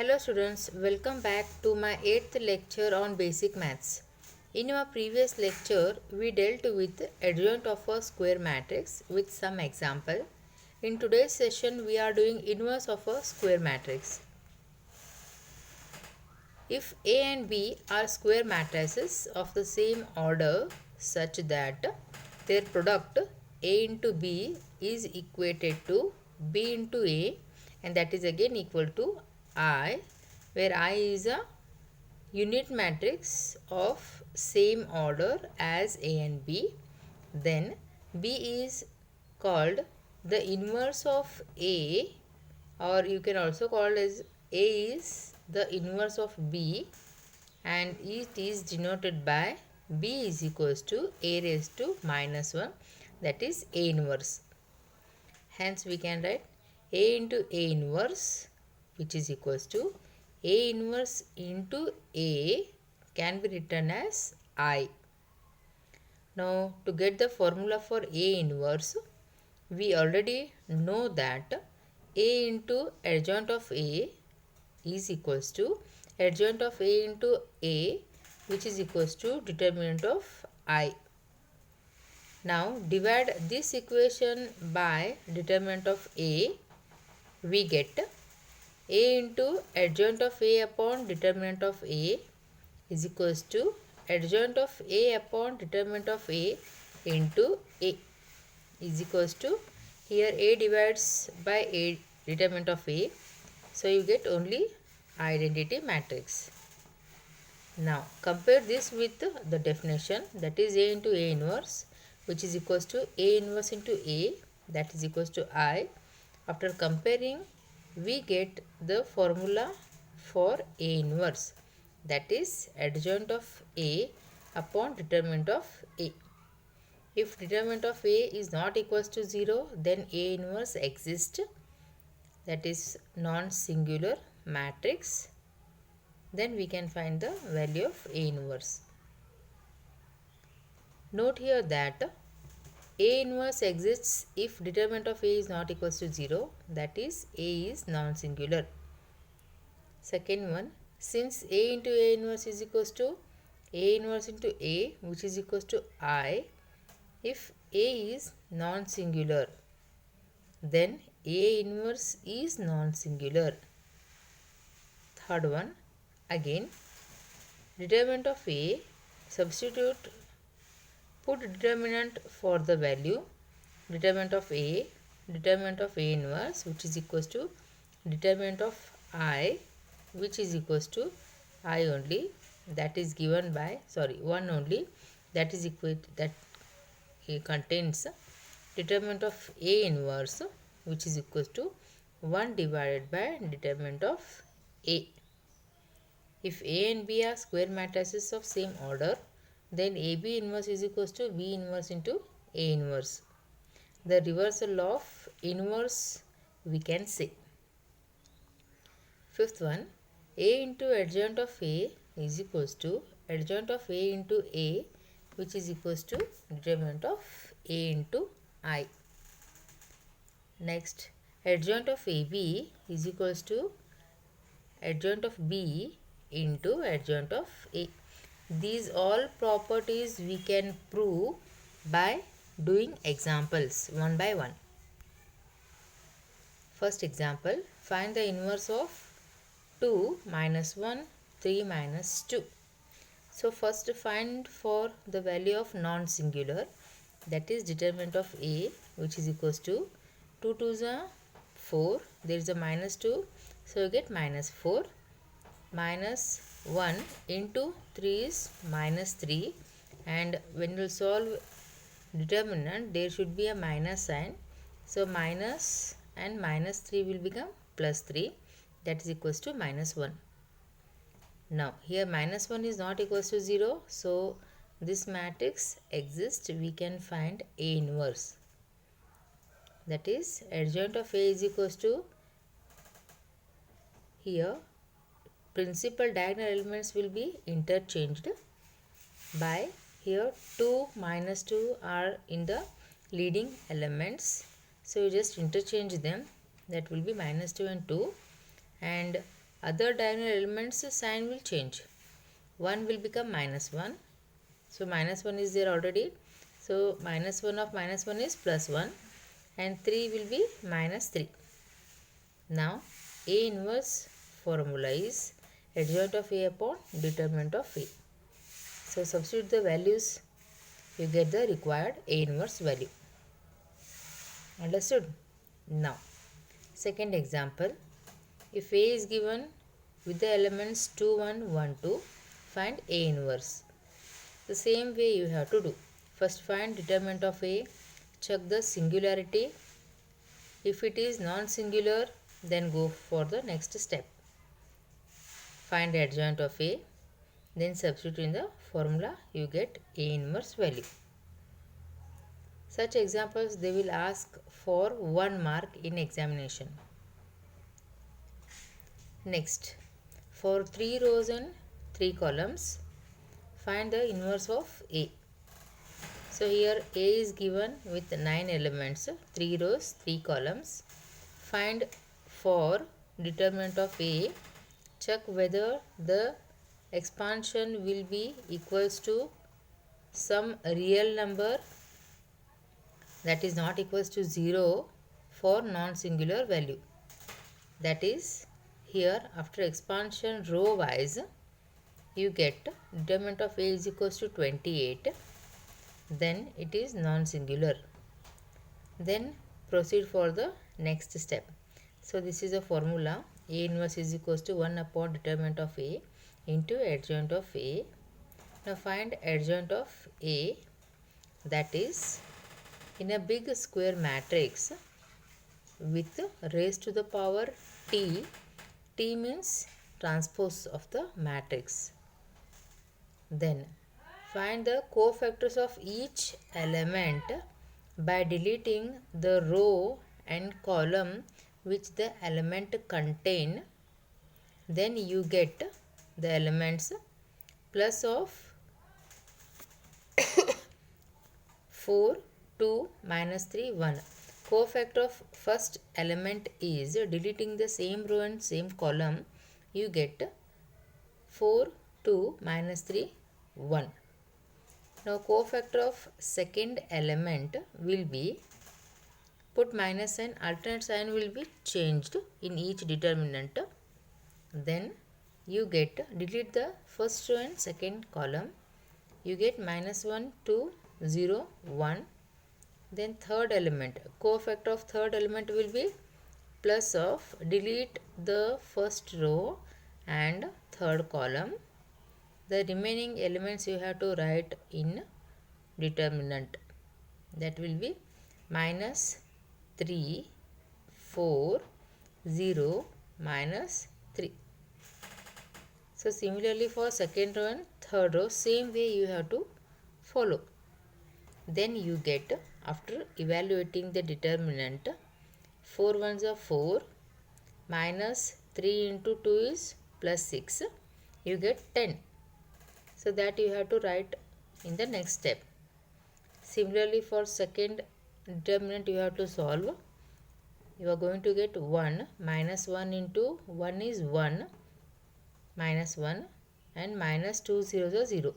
Hello students, welcome back to my 8th lecture on basic maths. In our previous lecture, we dealt with adjoint of a square matrix with some example. In today's session, we are doing inverse of a square matrix. If A and B are square matrices of the same order such that their product A into B is equated to B into A, and that is again equal to I, where I is a unit matrix of same order as A and B, then B is called the inverse of A, or you can also call as A is the inverse of B, and it is denoted by B is equals to A raised to minus 1, that is A inverse. Hence we can write A into A inverse, which is equals to A inverse into A, can be written as I. Now to get the formula for A inverse, we already know that A into adjoint of A is equals to adjoint of A into A, which is equals to determinant of I. Now divide this equation by determinant of A, we get A into adjoint of A upon determinant of A is equals to adjoint of A upon determinant of A into A is equals to, here A divides by A determinant of A, so you get only identity matrix. Now compare this with the definition, that is A into A inverse, which is equals to A inverse into A, that is equals to I. After comparing, we get the formula for A inverse, that is adjoint of A upon determinant of A. If determinant of A is not equals to 0, then A inverse exists, that is non-singular matrix. Then we can find the value of A inverse. Note here that A inverse exists if determinant of A is not equals to 0, that is A is non-singular. Second one, since A into A inverse is equals to A inverse into A, which is equals to I, if A is non-singular, then A inverse is non-singular. Third one, again determinant of A, put determinant for the value determinant of A inverse, which is equals to determinant of I, which is equals to I only, that is given by 1 only, that is that contains determinant of A inverse, which is equals to 1 divided by determinant of A. If A and B are square matrices of same order, then AB inverse is equals to B inverse into A inverse. The reversal of inverse we can say. Fifth one, A into adjoint of A is equals to adjoint of A into A, which is equals to determinant of A into I. Next, adjoint of AB is equals to adjoint of B into adjoint of A. These all properties we can prove by doing examples one by one. First example, find the inverse of 2 minus 1, 3 minus 2. So first find for the value of non-singular, that is determinant of A, which is equals to 2 2s are 4, there is a minus 2, so you get minus 4, minus 1 into 3 is minus 3, and when you solve determinant there should be a minus sign, so minus and minus 3 will become plus 3, that is equals to minus 1. Now here minus 1 is not equals to 0, so this matrix exists, we can find A inverse, that is adjoint of A is equals to, here principal diagonal elements will be interchanged by, here 2 minus 2 are in the leading elements, so you just interchange them, that will be minus 2 and 2, and other diagonal elements sign will change. 1 will become minus 1. So minus 1 is there already. So minus 1 of minus 1 is plus 1 and 3 will be minus 3. Now A inverse formula is adjoint of A upon determinant of A. So substitute the values, you get the required A inverse value. Understood? Now second example, if A is given with the elements 2, 1, 1, 2, find A inverse. The same way you have to do. First find determinant of A, check the singularity. If it is non-singular, then go for the next step. Find adjoint of A, then substitute in the formula, you get A inverse value. Such examples they will ask for 1 mark in examination. Next, for 3 rows and 3 columns, find the inverse of A. So here A is given with 9 elements, 3 rows, 3 columns. Find for determinant of A, check whether the expansion will be equals to some real number that is not equals to 0 for non-singular value. That is, here after expansion row wise, you get determinant of A is equals to 28, then it is non-singular. Then proceed for the next step. So this is a formula, A inverse is equals to 1 upon determinant of A into adjoint of A. Now find adjoint of A, that is in a big square matrix with raised to the power t. T means transpose of the matrix. Then find the cofactors of each element by deleting the row and column which the element contain. Then you get the elements plus of 4, 2, minus 3, 1. Cofactor of first element is deleting the same row and same column. You get 4, 2, minus 3, 1. Now cofactor of second element will be, put minus sign, alternate sign will be changed in each determinant. Then you get, delete the first row and second column. You get minus 1, 2, 0, 1. Then third element, cofactor of third element will be plus of, delete the first row and third column. The remaining elements you have to write in determinant. That will be minus 3, 4, 0, minus 3. So similarly for second row and third row, same way you have to follow. Then you get, after evaluating the determinant, 4 ones are 4, minus 3 into 2 is plus 6, you get 10. So that you have to write in the next step. Similarly for second determinant you have to solve. You are going to get 1, minus 1 into 1 is 1, minus 1, and minus 2 zeros are 0.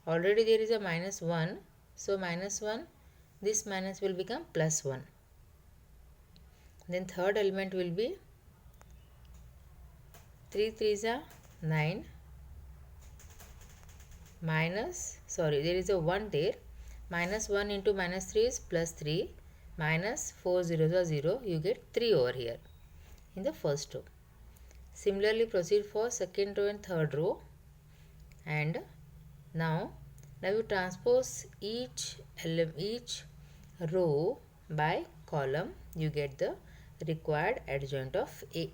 Already there is a minus 1, so minus 1, this minus will become plus 1. Then third element will be 3 3s are 9, minus, sorry, there is a 1 there, minus 1 into minus 3 is plus 3, minus 4 zeros are 0, you get 3 over here in the first row. Similarly proceed for second row and third row, and now you transpose each row by column, you get the required adjoint of A.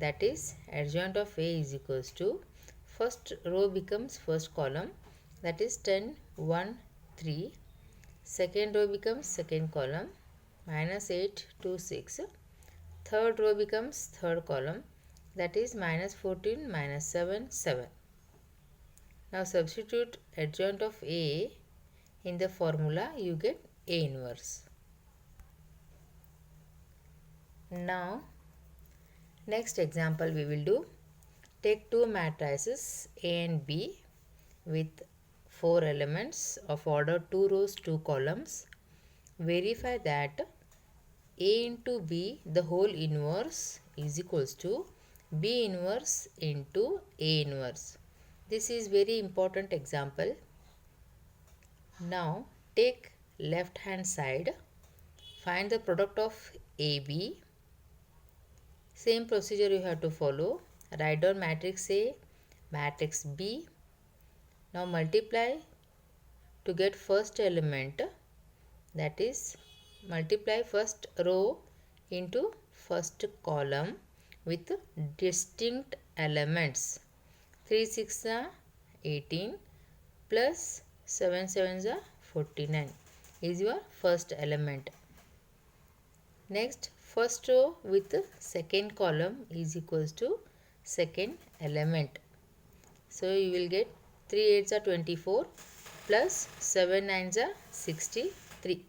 That is, adjoint of A is equals to, first row becomes first column, that is 10, 1, 3. Second row becomes second column, minus 8, 2, 6. Third row becomes third column, that is minus 14, minus 7, 7. Now substitute adjoint of A in the formula, you get A inverse. Now Next example we will do. Take two matrices A and B with 4 elements of order 2 rows 2 columns. Verify that A into B the whole inverse is equals to B inverse into A inverse. This is very important example. Now take left hand side. Find the product of AB. Same procedure you have to follow. Write down matrix A, matrix B. Now multiply to get first element, that is multiply first row into first column with distinct elements. 3 6 are 18 plus 7 7 are 49 is your first element. Next, first row with second column is equals to second element. So you will get 3 8s are 24 plus 7 9s are 63.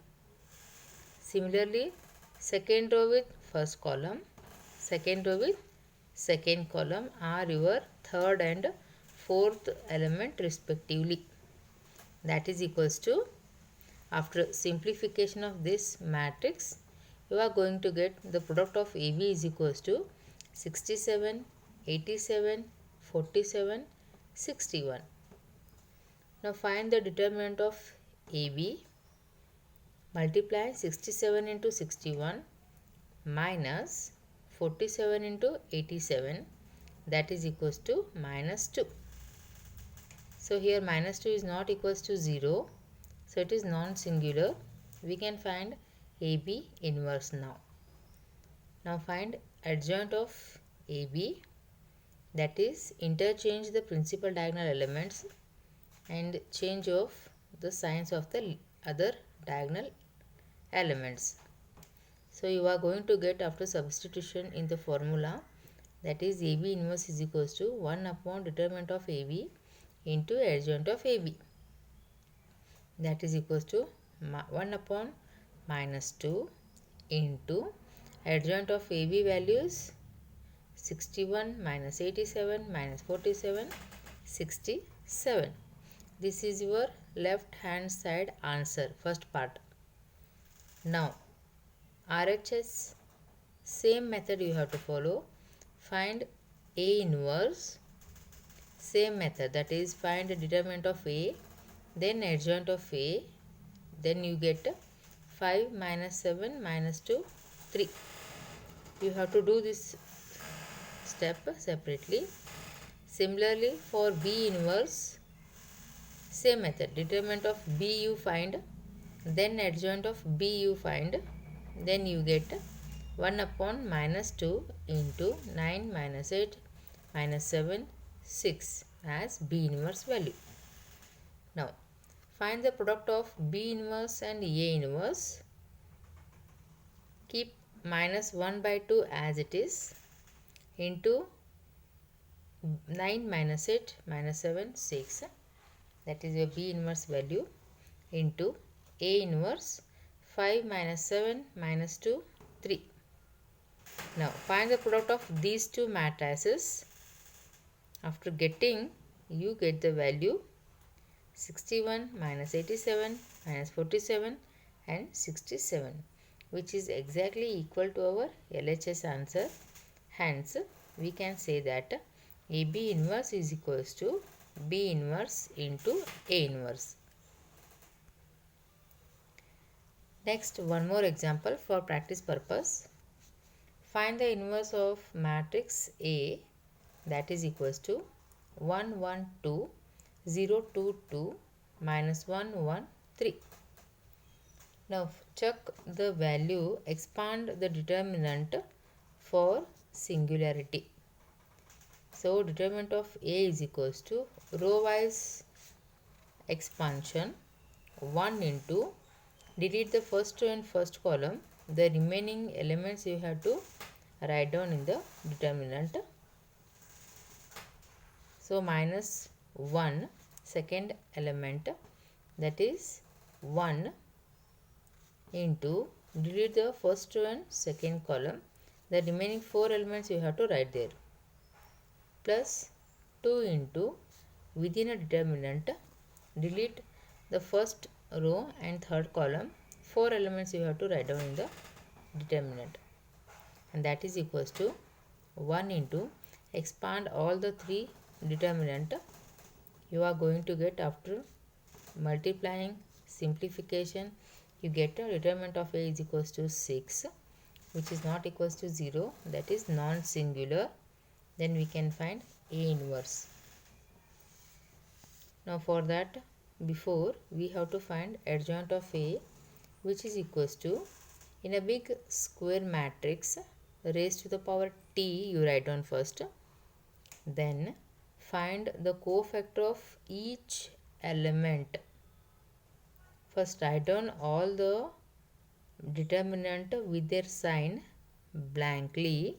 Similarly, second row with first column, second row with second column are your third and fourth element respectively. That is equals to, after simplification of this matrix, you are going to get the product of AB is equals to 67, 87, 47, 61. Now find the determinant of AB. Multiply 67 into 61 minus 47 into 87, that is equals to minus 2. So here minus 2 is not equals to 0. So it is non-singular. We can find AB inverse now. Now find adjoint of AB, that is interchange the principal diagonal elements and change of the signs of the other diagonal elements. So you are going to get after substitution in the formula, that is AB inverse is equals to 1 upon determinant of AB into adjoint of AB. That is equals to 1 upon minus 2 into adjoint of AB values 61 minus 87 minus 47, 67. This is your left hand side answer, first part. Now RHS, same method you have to follow. Find A inverse, same method, that is find the determinant of A, then adjoint of A, then you get 5 minus 7 minus 2, 3. You have to do this step separately. Similarly for B inverse, same method, determinant of B you find, then adjoint of B you find, then you get 1 upon minus 2 into 9 minus 8 minus 7, 6 as B inverse value. Now find the product of B inverse and A inverse. Keep minus 1 by 2 as it is into 9 minus 8 minus 7, 6, that is your B inverse value, into A inverse 5 minus 7 minus 2, 3. Now find the product of these two matrices. After getting, you get the value 61 minus 87 minus 47 and 67, which is exactly equal to our LHS answer. Hence we can say that AB inverse is equals to B inverse into A inverse. Next, one more example for practice purpose. Find the inverse of matrix A, that is equals to 1 1 2 0 2 2 minus 1 1 3. Now check the value, expand the determinant for singularity. So determinant of A is equals to row wise expansion 1 into, delete the first row and first column, the remaining elements you have to write down in the determinant. So minus 1 second element, that is 1 into, delete the first row and second column, the remaining 4 elements you have to write there, plus 2 into within a determinant, delete the first row and third column, 4 elements you have to write down in the determinant, and that is equals to 1 into expand all the 3 determinant. You are going to get, after multiplying, simplification, you get a determinant of A is equals to 6, which is not equals to 0, that is non-singular. Then we can find A inverse. Now for that, before we have to find adjoint of A, which is equals to, in a big square matrix raised to the power t, you write down first, then find the cofactor of each element. First write down all the determinant with their sign blankly,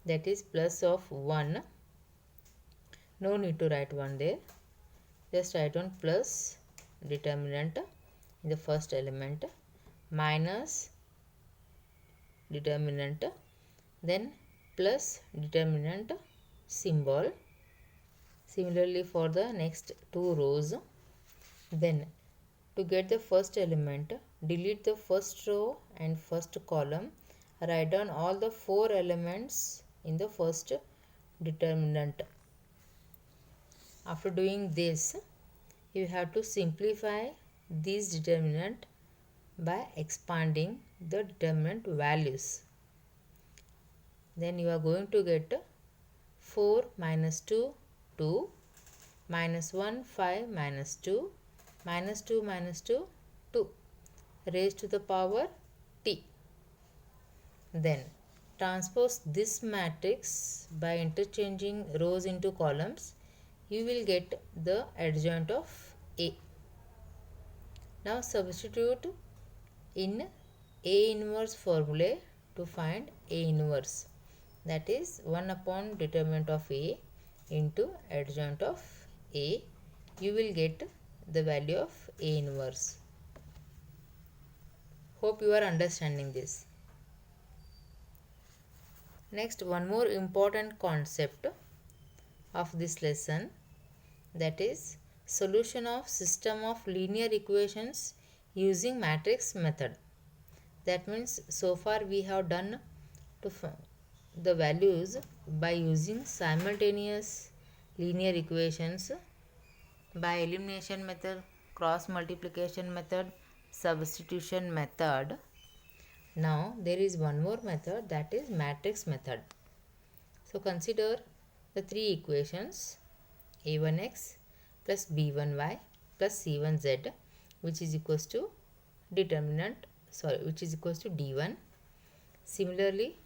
that is plus of 1, no need to write 1 there, just write down plus determinant in the first element, minus determinant, then plus determinant symbol. Similarly for the next 2 rows. Then to get the first element, delete the first row and first column, write down all the 4 elements in the first determinant. After doing this, you have to simplify this determinant by expanding the determinant values. Then you are going to get 4 minus 2, 2, minus 1, 5, minus 2, minus 2 minus 2, 2, raised to the power t. Then transpose this matrix by interchanging rows into columns, you will get the adjoint of A. Now substitute in A inverse formula to find A inverse, that is 1 upon determinant of A into adjoint of A. You will get the value of A inverse. Hope you are understanding this. Next, one more important concept of this lesson, that is solution of system of linear equations using matrix method. That means so far we have done to the values by using simultaneous linear equations, by elimination method, cross multiplication method, substitution method. Now there is one more method, that is matrix method. So consider the 3 equations, a1x plus b1y plus c1z, which is equals to which is equals to d1. Similarly,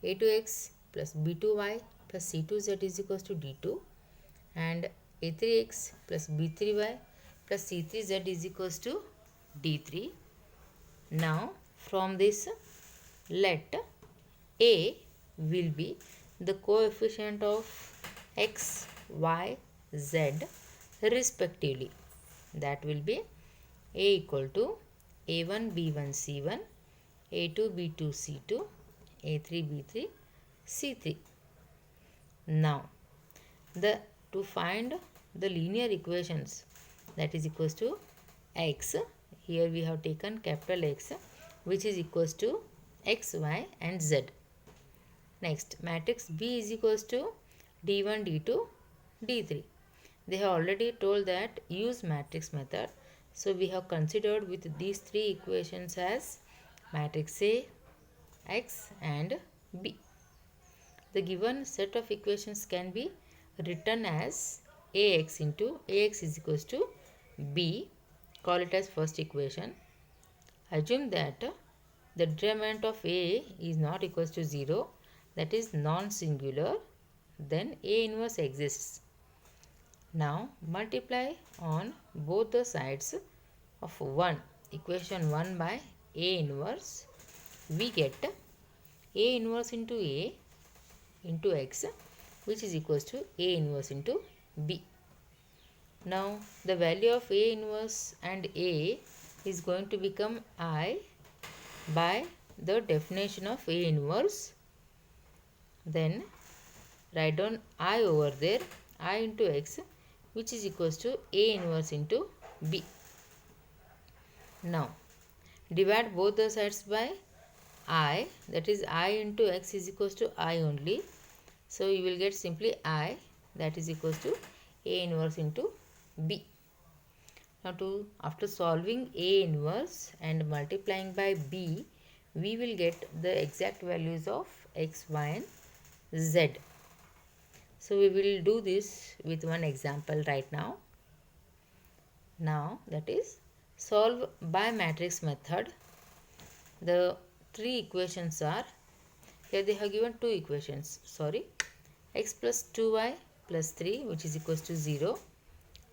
a2x plus b2y plus c2z is equals to d2, and a3x plus b3y plus c3z is equals to d3. Now from this, let A will be the coefficient of x, y, z respectively. That will be A equal to a1 b1 c1, a2 b2 c2, a3 b3 c3. Now to find the linear equations, that is equals to x, here we have taken capital X, which is equals to x, y and z. Next, matrix B is equals to d1, d2, d3. They have already told that use matrix method. So we have considered with these 3 equations as matrix A, X and B. The given set of equations can be written as Ax into Ax is equals to B. Call it as first equation. Assume that the determinant of A is not equals to 0, that is non-singular, then A inverse exists. Now multiply on both the sides of 1, equation 1 by A inverse. We get A inverse into A into X, which is equals to A inverse into B. Now the value of A inverse and A is going to become I by the definition of A inverse. Then write down I over there, I into x, which is equals to A inverse into B. Now divide both the sides by I, that is I into x is equals to I only. So you will get simply I, that is equals to A inverse into B. Now after solving A inverse and multiplying by B, we will get the exact values of x, y and z. So we will do this with one example right now. Now that is solve by matrix method. The three equations are, here they have given two equations, x plus 2y plus 3 which is equals to 0,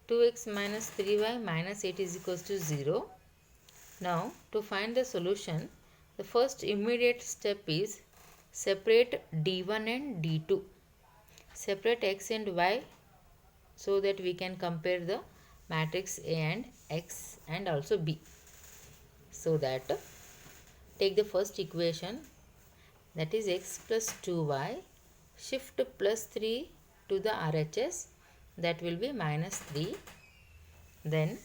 2x minus 3y minus 8 is equals to 0. Now to find the solution, the first immediate step is separate d1 and d2. Separate x and y so that we can compare the matrix A and x and also B. So that take the first equation, that is x plus 2y, shift plus 3 to the RHS, that will be minus 3. Then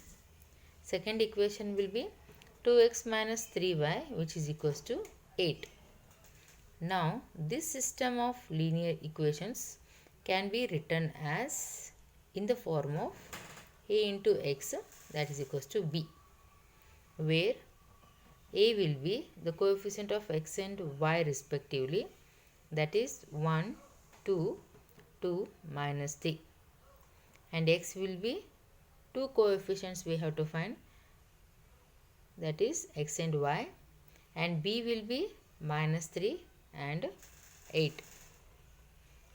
second equation will be 2x minus 3y which is equals to 8. Now this system of linear equations can be written as in the form of A into x, that is equals to B, where A will be the coefficient of x and y respectively, that is 1, 2, 2 minus 3, and x will be two coefficients we have to find, that is x and y, and B will be minus 3 and 8.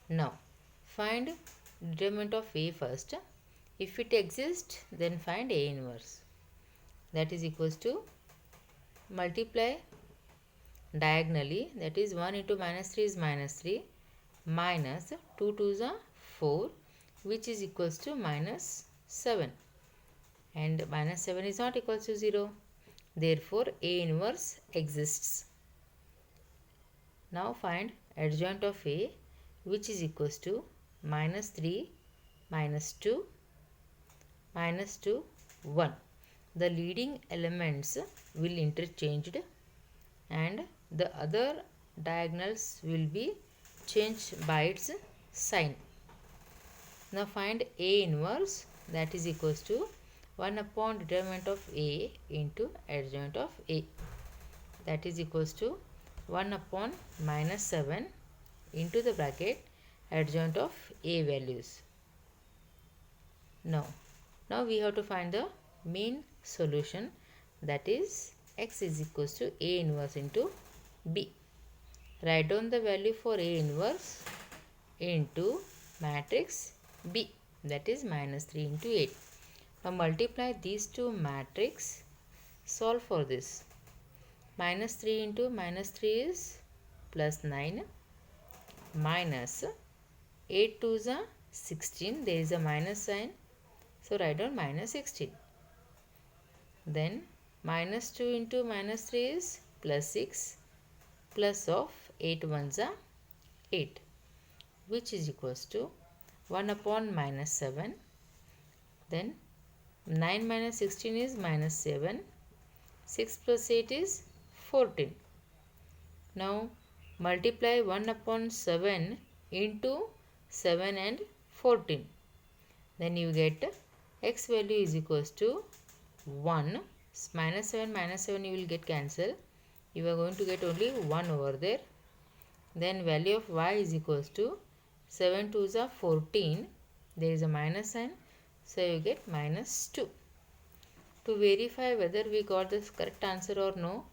Now find determinant of A first. If it exists, then find A inverse, that is equals to multiply diagonally, that is 1 into minus 3 is minus 3, minus 2 2s are 4 which is equals to minus 7, and minus 7 is not equals to 0, therefore A inverse exists. Now find adjoint of A, which is equals to minus 3 minus 2 minus 2 1. The leading elements will interchanged and the other diagonals will be changed by its sign. Now find A inverse, that is equals to 1 upon determinant of A into adjoint of A, that is equals to 1 upon minus 7 into the bracket adjoint of A values. Now we have to find the mean solution, that is x is equals to A inverse into B. Write down the value for A inverse into matrix B, that is minus 3 into 8. Now multiply these two matrix, solve for this. Minus 3 into minus 3 is plus 9, minus 8 2s are 16, there is a minus sign, so write down minus 16. Then minus 2 into minus 3 is plus 6, plus of 8 1s are 8, which is equals to 1 upon minus 7. Then 9 minus 16 is minus 7, 6 plus 8 is 14. Now multiply 1 upon 7 into 7 and 14. Then you get x value is equals to 1. Minus 7 you will get cancel. You are going to get only 1 over there. Then value of y is equals to 7 2s are 14. There is a minus sign, so you get minus 2. To verify whether we got the correct answer or no,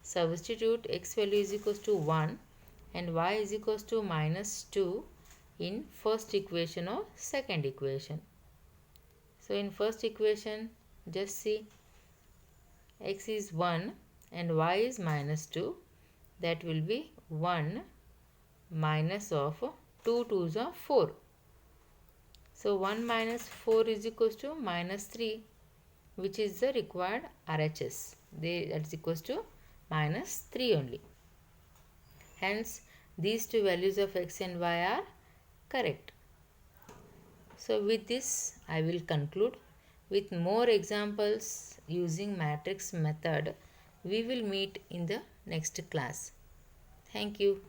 substitute x value is equals to 1 and y is equals to minus 2 in first equation or second equation. So in first equation, just see x is 1 and y is minus 2, that will be 1 minus of 2 2s are 4. So 1 minus 4 is equals to minus 3, which is the required RHS. That is equals to minus 3 only. Hence these two values of x and y are correct. So with this I will conclude. With more examples using matrix method, we will meet in the next class. Thank you.